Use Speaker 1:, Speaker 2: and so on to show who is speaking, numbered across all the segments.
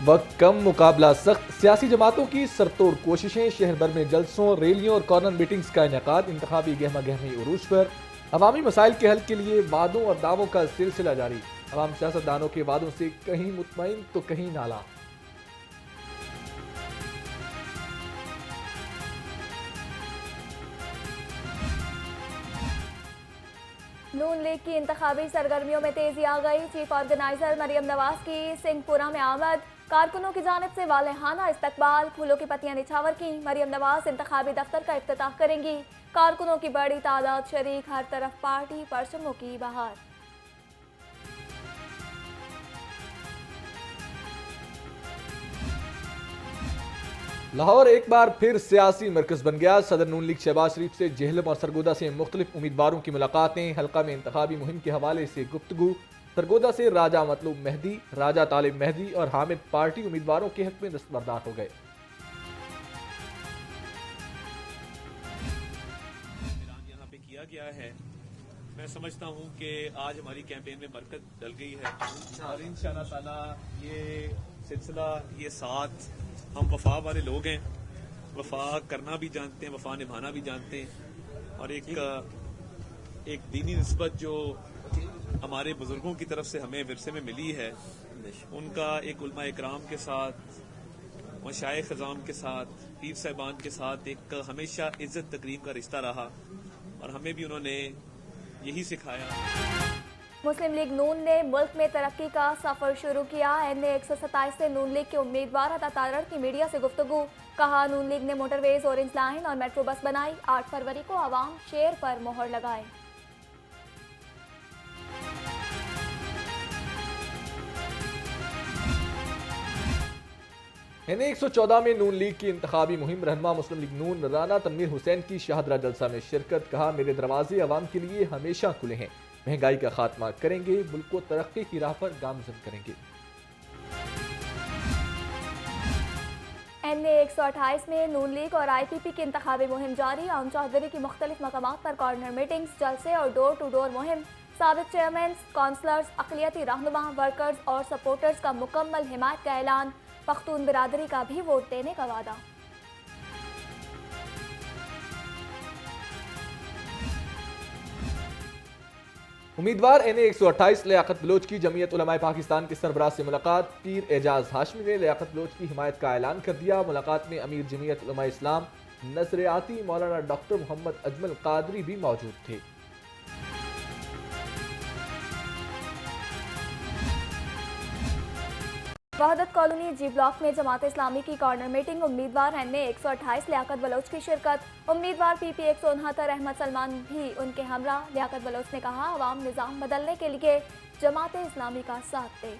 Speaker 1: वक्त कम, मुकाबला सख्त। सियासी जमातों की सरतोड़ कोशिशें, शहर भर में जलसों, रैलियों और कॉर्नर मीटिंग्स का इनेकाद। इंतखाबी गहमा गहमी उरूज पर अवामी मसाइल के हल के लिए वादों और दावों का सिलसिला जारी। अवाम सियासतदानों के वादों से कहीं मुतमईन तो कहीं नाला।
Speaker 2: नून लीग की इंतखाबी सरगर्मियों में तेजी आ गई। चीफ ऑर्गेनाइजर मरियम नवाज की सिंहपुरा में आमद, कारकुनों की जानिब से वालेहाना इस्तकबाल, फूलों की पत्तियां निछावर की। मरियम नवाज इंतखाबी दफ्तर का इफ्तिताह करेंगी। कारकुनों की बड़ी तादाद शरीक, हर तरफ पार्टी परचमों की बहार।
Speaker 1: लाहौर एक बार फिर सियासी मरकज बन गया। सदर नून लीग शहबाज शरीफ से जेहलम और सरगोदा से मुख्तलिफ उम्मीदवारों की मुलाकातें। हल्का में इंतखाबी मुहिम के हवाले से गुफ्तगू। सरगोदा से राजा मतलूब मेहदी, राजा तालिब मेहदी और हामिद पार्टी उम्मीदवारों के हक में दस्तबरदार हो गए।
Speaker 3: यहाँ पे किया गया है, मैं समझता हूँ कि आज हमारी कैंपेन में बरकत डल गई है और इंशाअल्लाह ताला ये सिलसिला, ये साथ, हम वफा वाले लोग हैं, वफा करना भी जानते हैं, वफा निभाना भी जानते हैं। और एक दीनी निस्बत जो हमारे बुजुर्गों की तरफ से हमें विरसे में मिली है, उनका एक उलमा इकराम के साथ, मशाइख खज़ाम के साथ, पीर साहिबान के साथ एक हमेशा इज्जत तकरीम का रिश्ता रहा और हमें भी उन्होंने यही सिखाया।
Speaker 2: मुस्लिम लीग नून ने मुल्क में तरक्की का सफर शुरू किया। NA 127 से नून लीग के उम्मीदवार अता तारड़ की मीडिया से गुफ्तगू। कहा, नून लीग ने मोटरवेज, ऑरेंज लाइन और मेट्रो बस बनाई। 8 फरवरी को आवाम शेर पर मोहर लगाए।
Speaker 1: NA 114 में नून लीग की इंतखाबी मुहिम। रहनुमा मुस्लिम लीग नून राना तनवीर हुसैन की शहादरा जलसा में शिरकत। कहा, मेरे दरवाजे अवाम के लिए हमेशा खुले हैं। महंगाई का खात्मा करेंगे, मुल्क को तरक्की की राह पर गामजन करेंगे।
Speaker 2: NA 128 में नून लीग और IPP की इंतखाबी मुहिम जारी। आम चौधरी की मुख्तलिफ मकामात पर कॉर्नर मीटिंग्स, जलसे और डोर टू डोर मुहिम। साबिक चेयरमैन, काउंसलर्स, अक़लियती रहनुमा, वर्कर्स और सपोर्टर्स का मुकम्मल हिमायत का ऐलान। पख्तून बिरादरी का भी वोट देने का वादा।
Speaker 1: उम्मीदवार NA 128 लियाकत बलोच की जमीयत उलमाए पाकिस्तान के सरबराह से मुलाकात। पीर एजाज हाशमी ने लियाकत बलोच की हिमायत का ऐलान कर दिया। मुलाकात में अमीर जमीयत उलमाए इस्लाम नजरियाती मौलाना डॉक्टर मोहम्मद अजमल कादरी भी मौजूद थे।
Speaker 2: वहदत कॉलोनी जी ब्लॉक में जमात इस्लामी की कॉर्नर मीटिंग। उम्मीदवार NA 128 लियाकत बलोच की शिरकत। उम्मीदवार PP 169 अहमद सलमान भी उनके हमरा। लियाकत बलोच ने कहा, अवाम निज़ाम बदलने के लिए जमात इस्लामी का साथ दे।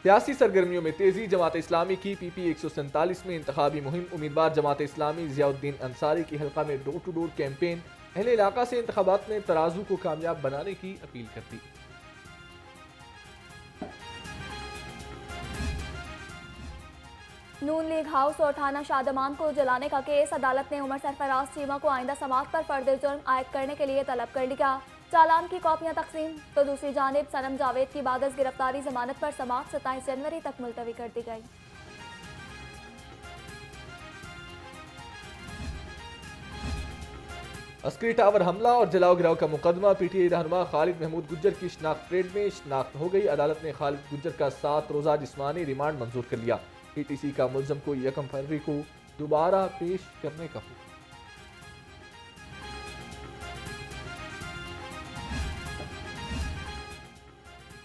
Speaker 1: सियासी सरगर्मियों में तेजी। जमात इस्लामी की PP 147 में इंतखाबी मुहिम। उम्मीदवार जमात इस्लामी ज़ियाउद्दीन अंसारी की हल्का में डोर टू डोर कैंपेन। अहले इलाका से इंतखाबात में तराजू को कामयाब बनाने की अपील कर दी।
Speaker 2: नून लीग हाउस और थाना शादमान को जलाने का केस। अदालत ने उमर सरफराज चीमा को आइंदा समात पर फर्द जुर्म आयद करने के लिए तलब कर लिया। चालान की कॉपियां तकसीम। तो दूसरी जानिब सनम जावेद की बादस गिरफ्तारी जमानत पर समात 27 जनवरी तक मुलतवी कर दी गई।
Speaker 1: अस्करी टावर हमला और जलाओ गिराव का मुकदमा। PTI रहनुमा खालिद महमूद गुज्जर की शनाख्त ट्रेड में शनाख्त हो गई। अदालत ने खालिद गुज्जर का 7 रोजा जिस्मानी रिमांड मंजूर कर लिया। PTC का मुल्जम को 1 फरवरी को दोबारा पेश करने का हुक्म।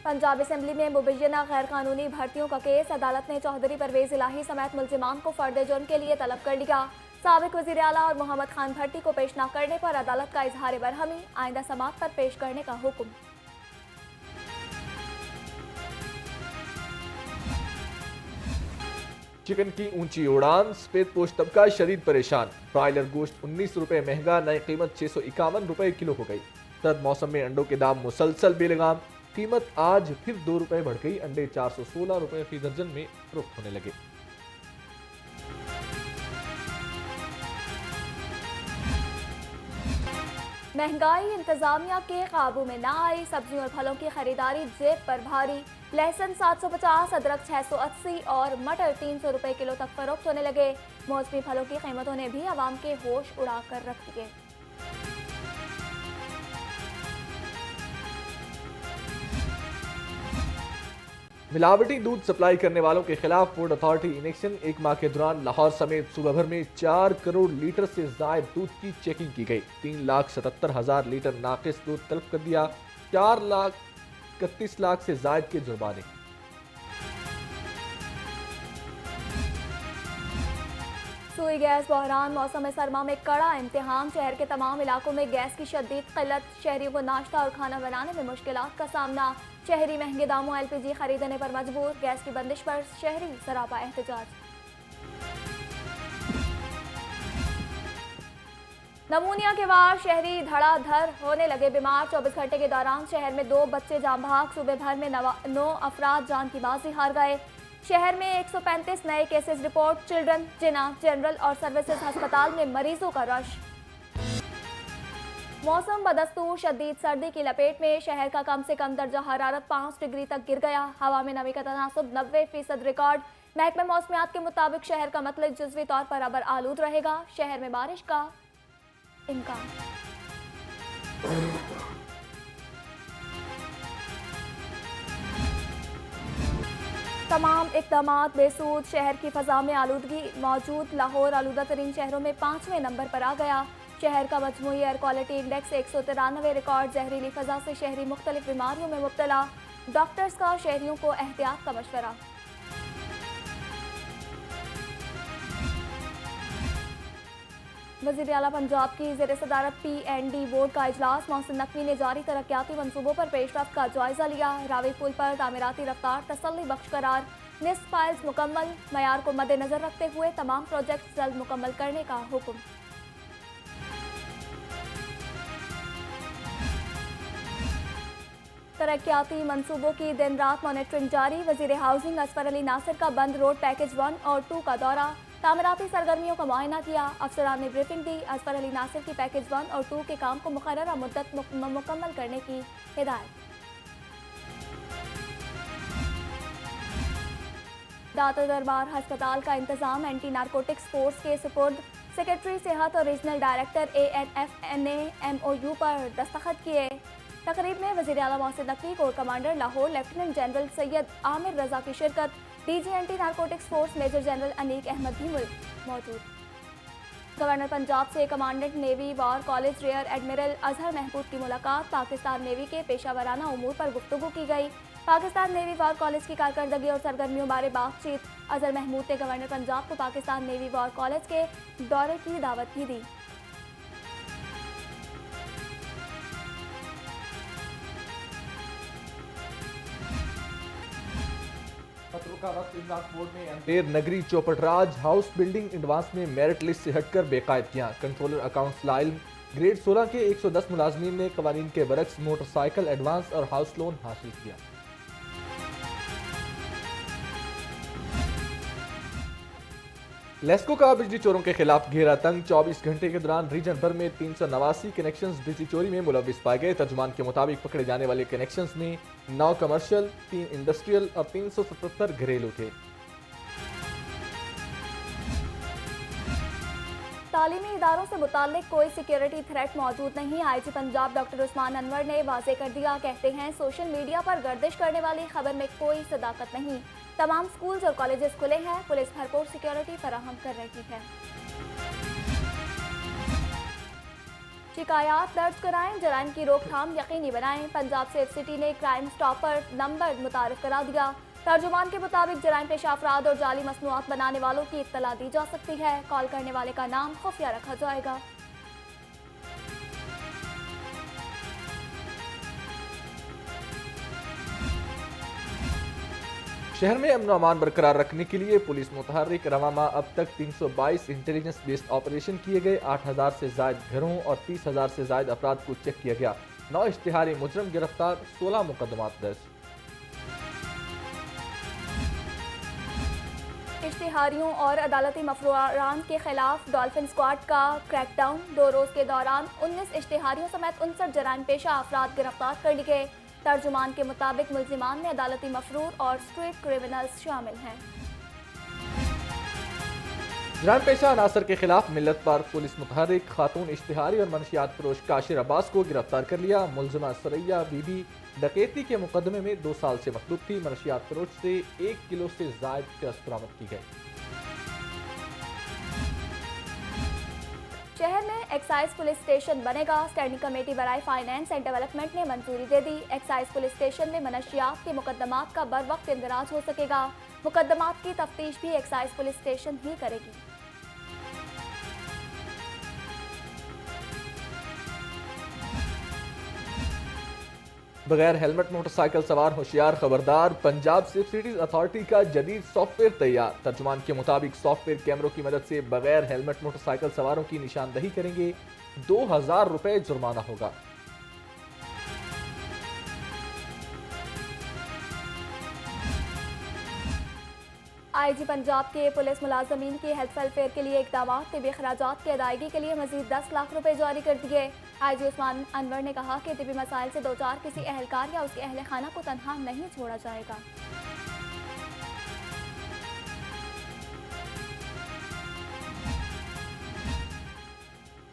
Speaker 2: पंजाब असेंबली में मुबैना गैर कानूनी भर्तियों का केस। अदालत ने चौधरी परवेज इलाही समेत मुल्जिमान को फर्द जुर्म के लिए तलब कर लिया। साबिक वज़ीर आला और मोहम्मद खान भट्टी को पेश न करने पर अदालत का इजहार बरहमी। आइंदा समात पर पेश करने का हुक्म।
Speaker 1: चिकन की ऊंची उड़ान। सफेद पोश तबका शदीद परेशान। ब्रायलर गोश्त 19 रुपए महंगा, नई कीमत 651 रुपए किलो हो गई। सर्द मौसम में अंडों के दाम मुसलसल बेलगाम। कीमत आज फिर 2 रुपए बढ़ गई। अंडे 416 रुपए फी दर्जन में फरोख्त होने लगे।
Speaker 2: महंगाई इंतजामिया के काबू में ना आई, सब्जियों और फलों की खरीदारी जेब पर भारी। लहसुन 750, अदरक 680 और मटर 300 रुपए किलो तक फरोख्त होने लगे। मौसमी फलों की कीमतों ने भी आवाम के होश उड़ा कर रख दिए।
Speaker 1: मिलावटी दूध सप्लाई करने वालों के खिलाफ फूड अथॉरिटी इन एक्शन। एक माह के दौरान लाहौर समेत सूबा भर में 4 करोड़ लीटर से जायद दूध की चेकिंग की गई। 3,77,000 लीटर नाकिस दूध तलब कर दिया। 4,31,00,000 से जायद के जुर्माने।
Speaker 2: सुई गैस बहरान, मौसम सरमा में कड़ा इम्तिहान। शहर के तमाम इलाकों में गैस की शदीद किल्लत, शहरियों को नाश्ता और खाना बनाने में मुश्किलात का सामना। शहरी महंगे दामों LPG खरीदने पर मजबूर। गैस की बंदिश पर शहरी सरापा एहतजाज। नमूनिया के बाद शहरी धड़ाधड़ होने लगे बीमार। 24 घंटे के दौरान शहर में 2 बच्चे जान भाग। सूबे भर में 9 अफराद जान की बाजी हार गए। शहर में 135 नए केसेस रिपोर्ट। चिल्ड्रन, जिना, जनरल और सर्विसेज अस्पताल में मरीजों का रश। मौसम बदस्तूर शदीद सर्दी की लपेट में। शहर का कम से कम दर्जा हरारत 5 डिग्री तक गिर गया। हवा में नमी का तनासुब 90% रिकॉर्ड। महकमा मौसमियात के मुताबिक शहर का मतलब जुज़वी तौर पर अबर आलूद रहेगा। शहर में बारिश का इम्कान। तमाम इक़दामात बेसूद। शहर की फ़ज़ा में आलूदगी मौजूद। लाहौर आलूदा तरीन शहरों में 5वें नंबर पर आ गया। शहर का मजमूई एयर क्वालिटी इंडेक्स 193 रिकॉर्ड। जहरीली फ़ज़ा से शहरी मुख्तलिफ बीमारियों में मुब्तला। डॉक्टर्स का शहरियों को एहतियात का मशवरा। वज़ीर आला पंजाब की ज़ेर सदारत P&D बोर्ड का इजलास। मोहसिन नकवी ने जारी तरक्याती मंसूबों पर पेशरफ्त का जायजा लिया। रावी पुल पर तामीराती रफ्तार तसल्ली बख्श करार। निस्फ फाइल्स मुकम्मल। मयार को मद्देनजर रखते हुए तमाम प्रोजेक्ट जल्द मुकम्मल करने का हुक्म। तरक्याती मंसूबों की दिन रात मॉनिटरिंग जारी। वज़ीर हाउसिंग असफर अली नासिर का बंद रोड पैकेज 1 और 2 का दौरा। तामीराती सरगर्मियों का मुआयना किया। अफसरान ने ब्रीफिंग दी। असफर अली नासिर की पैकेज 1 और 2 के काम को मुकर्ररा मुद्दत मुकम्मल करने की हिदायत। दाता दरबार अस्पताल का इंतजाम एंटी नारकोटिक्स फोर्स के सुपुर्द। सेक्रेटरी सेहत और रीजनल डायरेक्टर ANF ने MOU पर दस्तखत किए। तकरीब में वज़ीर आला Mohsin Naqvi, core commander Lahore lieutenant general Syed Amir Raza की शिरकत। DG anti narcotics force major general Aneeq Ahmed भी मौजूद। गवर्नर पंजाब से commandant navy war college rear admiral Azhar Mahmood की मुलाकात। पाकिस्तान नेवी के पेशावराना उमूर पर गुफ्तगू की गई। पाकिस्तान नेवी वॉर कॉलेज की कारकर्दगी और सरगर्मियों बारे बातचीत। अजहर महमूद ने गवर्नर पंजाब को पाकिस्तान नेवी वॉर कॉलेज के दौरे की दावत भी दी।
Speaker 1: खतरों का वक्त इमरान बोर्ड में अंधेर नगरी चौपट राज हाउस बिल्डिंग एडवांस में मेरिट लिस्ट से हटकर बेकायद किया। कंट्रोलर अकाउंट्स लाइल ग्रेड 16 के 110 मुलाजमीन ने कवानीन के बरक्स मोटरसाइकिल एडवांस और हाउस लोन हासिल किया। लेस्को का बिजली चोरों के खिलाफ घेरा तंग। 24 घंटे के दौरान रीजन भर में 389 कनेक्शंस बिजली चोरी में मुलविस पाए गए। तर्जुमान के मुताबिक पकड़े जाने वाले कनेक्शंस में 9 कमर्शियल, 3 इंडस्ट्रियल और 377 घरेलू थे।
Speaker 2: तालीमी इदारों से मुताल्लिक कोई सिक्योरिटी थ्रेट मौजूद नहीं। IG पंजाब डॉक्टर उस्मान अनवर ने वाज़ेह कर दिया। कहते हैं सोशल मीडिया पर गर्दिश करने वाली खबर में कोई सदाकत नहीं। तमाम स्कूल्स और कॉलेजेस खुले हैं। पुलिस भरपूर सिक्योरिटी फराहम कर रही है। शिकायत दर्ज कराएं, जराइम की रोकथाम यकीनी बनाएं। पंजाब सेफ सिटी ने क्राइम स्टॉपर नंबर मुतारिफ करा दिया। तर्जुमान के मुताबिक जराइम पेशा अफराद और जाली मसनूआत बनाने वालों की इत्तला दी जा सकती है। कॉल करने वाले का नाम खुफिया रखा जाएगा।
Speaker 1: शहर में अमन अमान बरकरार रखने के लिए पुलिस मुतहर्रिक रवामा अब तक 322 इंटेलिजेंस बेस्ड ऑपरेशन किए गए। 8000 से जायद घरों और 30,000 से जायद अफराद को चेक किया गया। 9 इश्तिहारी मुजरम गिरफ्तार, 16 मुकदमात दर्ज।
Speaker 2: इश्तिहारियों और अदालती मफरूरान के खिलाफ डॉल्फिन स्क्वाड का क्रैकडाउन। 2 रोज के दौरान 19 इश्तिहारियों समेत 59 जराइम पेशा अफराद गिरफ्तार कर लिए गए। तर्जुमान के मुताबिक मुल्जिमान में अदालती मफरूर और स्ट्रीट क्रिमिनल्स शामिल हैं।
Speaker 1: जराइम पेशा अनासर के खिलाफ मिल्लत पार्क पुलिस मुतहर्रिक खातून इश्तिहारी और मनशियात फरोश काशिर अब्बास को गिरफ्तार कर लिया। मुलजिमा सरैया बीबी डकैती के मुकदमे में 2 साल से मतलूब थी। मनशियात फरोश से 1 किलो से जायद चरस बरामद की गई।
Speaker 2: शहर में एक्साइज पुलिस स्टेशन बनेगा। स्टैंडिंग कमेटी बराए फाइनेंस एंड डेवलपमेंट ने मंजूरी दे दी। एक्साइज पुलिस स्टेशन में मनशियात के मुकदमात का बर वक्त इंदराज हो सकेगा। मुकदमात की तफ्तीश भी एक्साइज पुलिस स्टेशन ही करेगी।
Speaker 1: बगैर हेलमेट मोटरसाइकिल सवार होशियार खबरदार। पंजाब सिटीज अथॉरिटी का जदीद सॉफ्टवेयर तैयार। तर्जुमान के मुताबिक सॉफ्टवेयर कैमरों की मदद से बगैर हेलमेट मोटरसाइकिल सवारों की निशानदही करेंगे। 2000 रुपए जुर्माना होगा।
Speaker 2: आईजी पंजाब के पुलिस मुलाजमीन की हेल्थ वेलफेयर के लिए इकदाम। तिबी अखराजात की अदायगी के लिए मजीद 10 लाख रुपए जारी कर दिए। आईजी उस्मान अनवर ने कहा कि तिबी मसाइल से दो चार किसी अहलकार या उसके अहल खाना को तनहा नहीं छोड़ा जाएगा।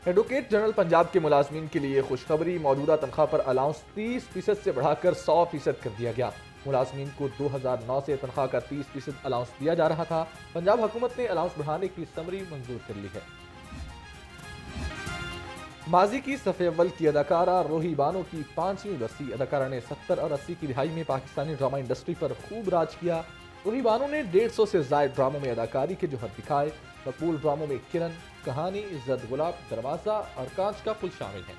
Speaker 1: एडवोकेट जनरल पंजाब के मुलाजमीन के लिए खुशखबरी। मौजूदा तनख्वाह पर अलाउंस 30% से बढ़ाकर 100% कर दिया गया। मुलाजमीन को 2009 से तनख्वाह का 30% अलाउंस दिया जा रहा था। पंजाब हुकूमत ने अलाउंस बढ़ाने की समरी मंजूर कर ली है। माजी की सफ़े अव्वल की अदाकारा रोही बानो की 5वीं बरसी। अदाकारा ने 70 और 80 की दिहाई में पाकिस्तानी ड्रामा इंडस्ट्री पर खूब राज किया। रोही बानो ने 150 से ज़ायद ड्रामों में अदाकारी के जोहर दिखाए। मकबूल ड्रामों में किरण, कहानी, इज्जत गुलाब, दरवाजा और कांच का पुल शामिल हैं।